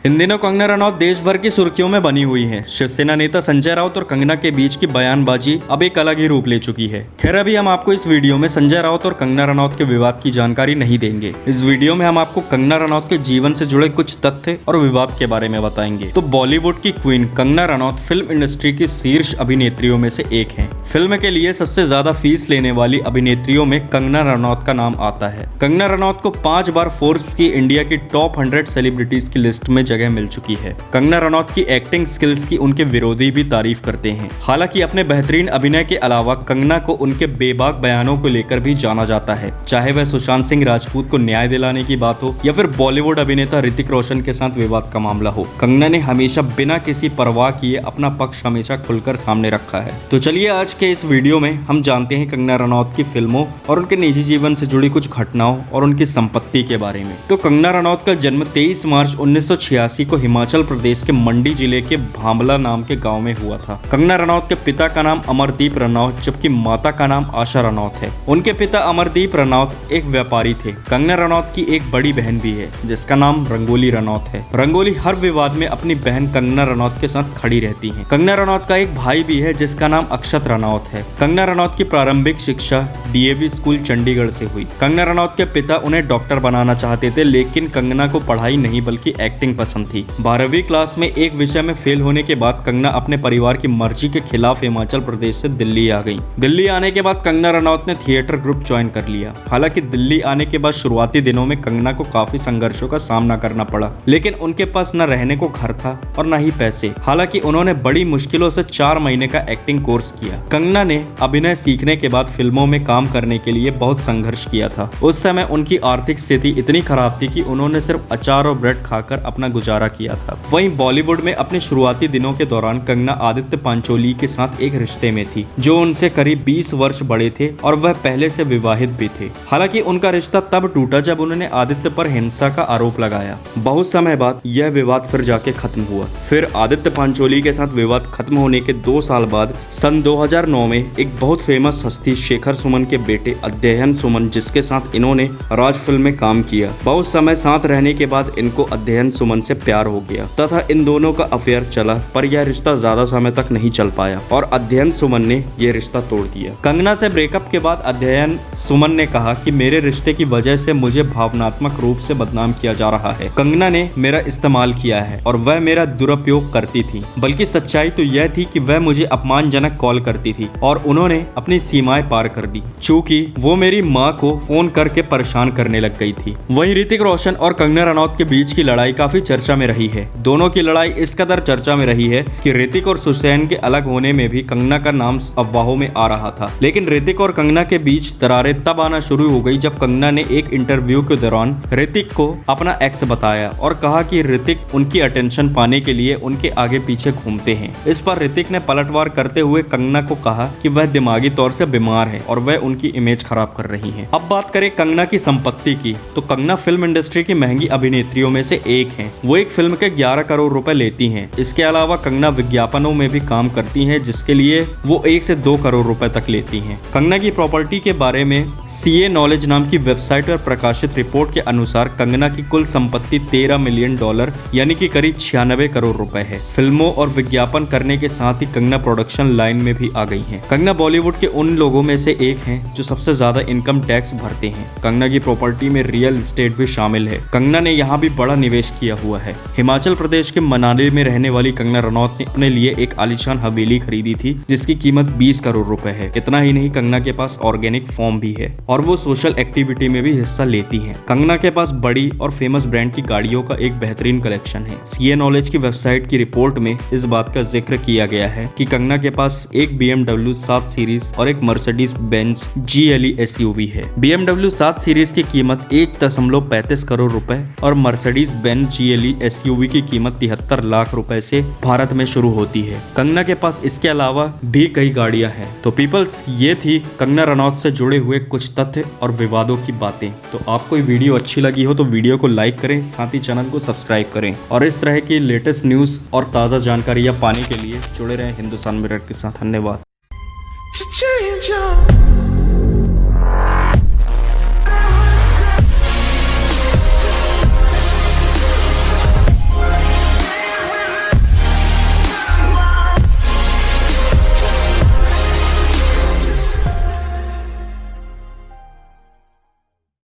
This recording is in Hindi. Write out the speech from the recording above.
इन दिनों कंगना रनौत देश भर की सुर्खियों में बनी हुई हैं। शिवसेना नेता संजय राउत और कंगना के बीच की बयानबाजी अब एक अलग ही रूप ले चुकी है। खैर अभी हम आपको इस वीडियो में संजय राउत और कंगना रनौत के विवाद की जानकारी नहीं देंगे। इस वीडियो में हम आपको कंगना रनौत के जीवन से जुड़े कुछ तथ्य और विवाद के बारे में बताएंगे। तो बॉलीवुड की queen Kangana Ranaut film industry की शीर्ष अभिनेत्रियों में से एक है। फिल्म के लिए सबसे ज्यादा फीस लेने वाली अभिनेत्रियों में कंगना रनौत का नाम आता है। कंगना रनौत को 5 बार फोर्ब्स की इंडिया की टॉप 100 सेलिब्रिटीज की लिस्ट में जगह मिल चुकी है। कंगना रनौत की एक्टिंग स्किल्स की उनके विरोधी भी तारीफ करते हैं। हालांकि अपने बेहतरीन अभिनय के अलावा कंगना को उनके बेबाक बयानों को लेकर भी जाना जाता है, चाहे वह सुशांत सिंह राजपूत को न्याय दिलाने की बात हो या फिर बॉलीवुड अभिनेता ऋतिक रोशन के साथ विवाद का मामला हो। कंगना ने हमेशा बिना किसी परवाह किए अपना पक्ष हमेशा खुलकर सामने रखा है। तो चलिए आज के इस वीडियो में हम जानते हैं कंगना रनौत की फिल्मों और उनके निजी जीवन से जुड़ी कुछ घटनाओं और उनकी संपत्ति के बारे में। तो कंगना रनौत का जन्म 23 मार्च 1986 को हिमाचल प्रदेश के मंडी जिले के भांबला नाम के गांव में हुआ था। कंगना रनौत के पिता का नाम अमरदीप रनौत जबकि माता का नाम आशा रनौत है। उनके पिता अमरदीप रनौत एक व्यापारी थे। कंगना रनौत की एक बड़ी बहन भी है जिसका नाम रंगोली रनौत है। रंगोली हर विवाद में अपनी बहन कंगना रनौत के साथ खड़ी रहती है। कंगना रनौत का एक भाई भी है जिसका नाम अक्षत रनौत है। कंगना रनौत की प्रारंभिक शिक्षा डीएवी स्कूल चंडीगढ़ से हुई। कंगना रनौत के पिता उन्हें डॉक्टर बनाना चाहते थे, लेकिन कंगना को पढ़ाई नहीं बल्कि एक्टिंग पसंद थी। 12वीं क्लास में एक विषय में फेल होने के बाद कंगना अपने परिवार की मर्जी के खिलाफ हिमाचल प्रदेश से दिल्ली आ गई। दिल्ली आने के बाद कंगना रनौत ने थिएटर ग्रुप ज्वाइन कर लिया। हालांकि दिल्ली आने के बाद शुरुआती दिनों में कंगना को काफी संघर्षों का सामना करना पड़ा, लेकिन उनके पास न रहने को घर था और न ही पैसे। हालांकि उन्होंने बड़ी मुश्किलों से 4 महीने का एक्टिंग कोर्स किया। कंगना ने अभिनय सीखने के बाद फिल्मों में काम करने के लिए बहुत संघर्ष किया था। उस समय उनकी आर्थिक स्थिति इतनी खराब थी कि उन्होंने सिर्फ अचार और ब्रेड खाकर अपना गुजारा किया था। वहीं बॉलीवुड में अपने शुरुआती दिनों के दौरान कंगना आदित्य पांचोली के साथ एक रिश्ते में थी जो उनसे करीब 20 वर्ष बड़े थे और वह पहले से विवाहित भी थे। हालांकि उनका रिश्ता तब टूटा जब उन्होंने आदित्य पर हिंसा का आरोप लगाया। बहुत समय बाद यह विवाद फिर जाके खत्म हुआ। फिर आदित्य पांचोली के साथ विवाद खत्म होने के 2 साल बाद सन 2009 में एक बहुत फेमस हस्ती शेखर सुमन के बेटे अध्ययन सुमन, जिसके साथ इन्होंने राज फिल्म में काम किया, बहुत समय साथ रहने के बाद इनको अध्ययन सुमन से प्यार हो गया तथा इन दोनों का अफेयर चला, पर यह रिश्ता ज्यादा समय तक नहीं चल पाया और अध्ययन सुमन ने यह रिश्ता तोड़ दिया। कंगना से ब्रेकअप के बाद अध्ययन सुमन ने कहा कि मेरे रिश्ते की वजह से मुझे भावनात्मक रूप से बदनाम किया जा रहा है। कंगना ने मेरा इस्तेमाल किया है और वह मेरा दुरुपयोग करती थी, बल्कि सच्चाई तो यह थी कि वह मुझे अपमानजनक कॉल करती थी और उन्होंने अपनी सीमाएं पार कर दी, चूँकि वो मेरी माँ को फोन करके परेशान करने लग गई थी। वहीं ऋतिक रोशन और कंगना रनौत के बीच की लड़ाई काफी चर्चा में रही है। दोनों की लड़ाई इस कदर चर्चा में रही है कि ऋतिक और सुसैन के अलग होने में भी कंगना का नाम अफवाहों में आ रहा था। लेकिन ऋतिक और कंगना के बीच दरारें तब आना शुरू हो गई जब कंगना ने एक इंटरव्यू के दौरान ऋतिक को अपना एक्स बताया और कहा कि ऋतिक उनकी अटेंशन पाने के लिए उनके आगे पीछे घूमते हैं। इस पर ऋतिक ने पलटवार करते हुए कंगना को कहा कि वह दिमागी तौर से बीमार है और वह उनकी इमेज खराब कर रही है। अब बात करें कंगना की संपत्ति की, तो कंगना फिल्म इंडस्ट्री की महंगी अभिनेत्रियों में से एक है। वो एक फिल्म के 11 करोड़ रुपए लेती हैं। इसके अलावा कंगना विज्ञापनों में भी काम करती हैं, जिसके लिए वो 1 से 2 करोड़ रुपए तक लेती हैं। कंगना की प्रॉपर्टी के बारे में CA नॉलेज नाम की वेबसाइट पर प्रकाशित रिपोर्ट के अनुसार कंगना की कुल संपत्ति $13 मिलियन यानी कि करीब 96 करोड़ रुपए है। फिल्मों और विज्ञापन करने के साथ ही कंगना प्रोडक्शन लाइन में भी आ गई है। कंगना बॉलीवुड के उन लोगों में से एक हैं जो सबसे ज्यादा इनकम टैक्स भरते हैं। कंगना की प्रॉपर्टी में रियल एस्टेट भी शामिल है। कंगना ने यहाँ भी बड़ा निवेश किया हुआ है। हिमाचल प्रदेश के मनाली में रहने वाली कंगना रनौत ने अपने लिए एक आलीशान हवेली खरीदी थी जिसकी कीमत 20 करोड़ रुपए है। इतना ही नहीं, कंगना के पास ऑर्गेनिक फॉर्म भी है और वो सोशल एक्टिविटी में भी हिस्सा लेती है। कंगना के पास बड़ी और फेमस ब्रांड की गाड़ियों का एक बेहतरीन कलेक्शन है। CA नॉलेज की वेबसाइट की रिपोर्ट में इस बात का जिक्र किया गया है कि कंगना के पास एक BMW 7 सीरीज और एक मर्सिडीज बेंज GLE SUV है। BMW 7 सीरीज की कीमत 1.35 करोड़ रुपए और मर्सिडीज बेंज GLE SUV की कीमत 73 लाख रुपए से भारत में शुरू होती है। कंगना के पास इसके अलावा भी कई गाड़ियां हैं। तो पीपल्स, ये थी कंगना रनौत से जुड़े हुए कुछ तथ्य और विवादों की बातें। तो आपको ये वीडियो अच्छी लगी हो तो वीडियो को लाइक करें, साथ ही चैनल को सब्सक्राइब करें और इस तरह की लेटेस्ट न्यूज और ताज़ा जानकारियां पाने के लिए जुड़े रहें हिंदुस्तान मिरर के साथ। धन्यवाद।